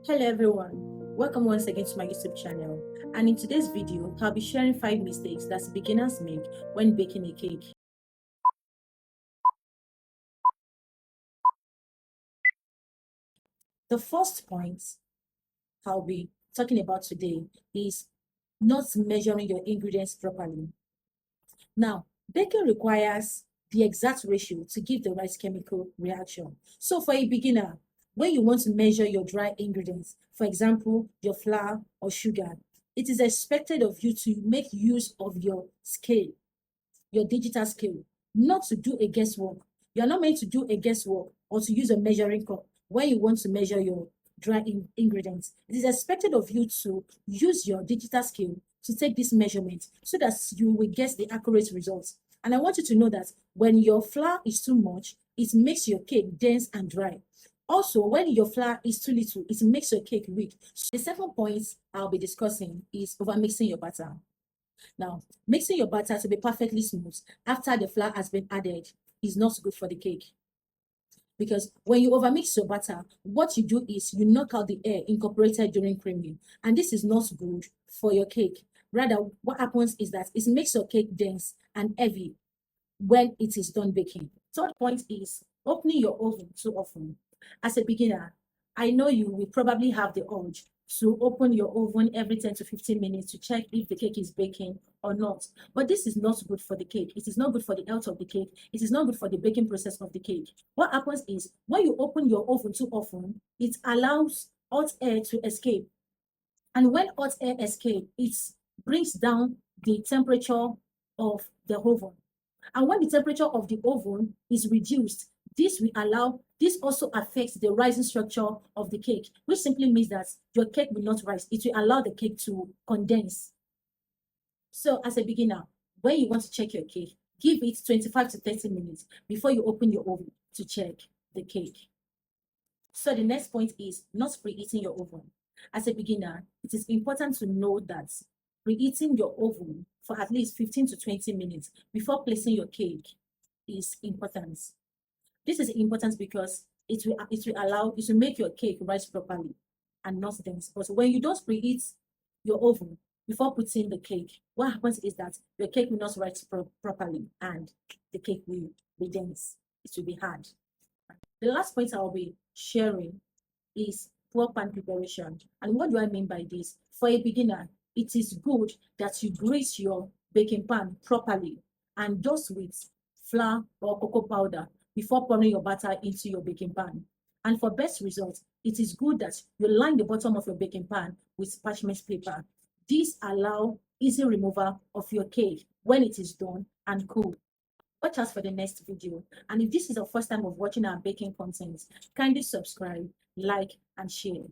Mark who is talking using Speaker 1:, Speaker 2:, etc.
Speaker 1: Hello everyone, welcome once again to my YouTube channel, and in today's video I'll be sharing 5 mistakes that beginners make when baking a cake. The first point I'll be talking about today is not measuring your ingredients properly. Now, baking requires the exact ratio to give the right chemical reaction. So for a beginner, when you want to measure your dry ingredients, for example, your flour or sugar, it is expected of you to make use of your scale, your digital scale, not to do a guesswork. You are not meant to do a guesswork or to use a measuring cup when you want to measure your dry ingredients. It is expected of you to use your digital scale to take this measurement so that you will get the accurate results. And I want you to know that when your flour is too much, it makes your cake dense and dry. Also, when your flour is too little, it makes your cake weak. So the second point I'll be discussing is over mixing your batter. Now, mixing your batter to be perfectly smooth after the flour has been added is not good for the cake. Because when you overmix your batter, what you do is you knock out the air incorporated during creaming. And this is not good for your cake. Rather, what happens is that it makes your cake dense and heavy when it is done baking. Third point is opening your oven too often. As a beginner, I know you will probably have the urge to open your oven every 10 to 15 minutes to check if the cake is baking or not. But this is not good for the cake. It is not good for the health of the cake. It is not good for the baking process of the cake. What happens is when you open your oven too often, it allows hot air to escape. And when hot air escapes, it brings down the temperature of the oven. And when the temperature of the oven is reduced, this also affects the rising structure of the cake, which simply means that your cake will not rise. It will allow the cake to condense. So as a beginner, when you want to check your cake, give it 25 to 30 minutes before you open your oven to check the cake. So the next point is not preheating your oven. As a beginner, it is important to know that preheating your oven for at least 15 to 20 minutes before placing your cake is important. This is important because it will make your cake rise properly and not dense. But when you don't preheat your oven before putting the cake, what happens is that your cake will not rise properly and the cake will be dense. It will be hard. The last point I'll be sharing is poor pan preparation. And what do I mean by this? For a beginner, it is good that you grease your baking pan properly and dust with flour or cocoa powder before pouring your batter into your baking pan. And for best results, it is good that you line the bottom of your baking pan with parchment paper. These allow easy removal of your cake when it is done and cool. Watch us for the next video. And if this is your first time of watching our baking content, kindly subscribe, like, and share.